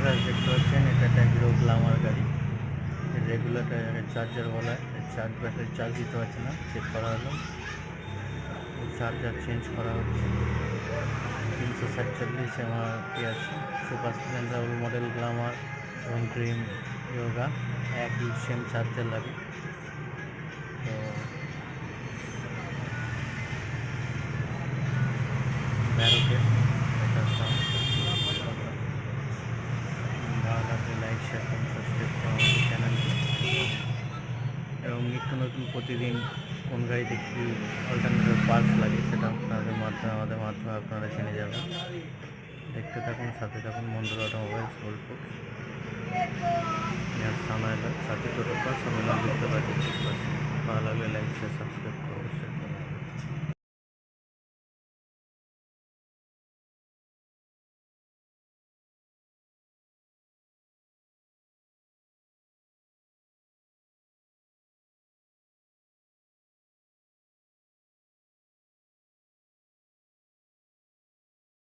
গাছ দেখতে পাচ্ছেন, এটা একটা হিরো গ্ল্যামার গাড়ি। রেগুলেটর চার্জার বলা, ব্যাটারি চার্জ দিতে পারছে না, চেক করা হলো, চার্জার চেঞ্জ করা হচ্ছে। 347 MRP আছে। সুপার স্প্লেন্ডার মডেল গ্ল্যামার এবং ড্রিম ইয়োগা একই সেম চার্জার লাগে। তো ব্যারোটের এটা সাউন্ড। ভালো লাগলে লাইক শেয়ার করুন, সাবস্ক্রাইব করুন আমাদের চ্যানেলটি। এবং নিত্য নতুন প্রতিদিন কোন গাড়িতে কী অল্টারনেটিভ পার্টস লাগে সেটা আমাদের মাধ্যমে আপনারা জেনে যাবেন। দেখতে থাকুন, সাথে থাকুন। মন্ডল অটোমোবাইলস, বোলপুর, সাথে টোটো পাস, সম্মেলন দেখতে পাচ্ছি। ভালো লাগলে লাইক শেয়ার সাবস্ক্রাইব করুন।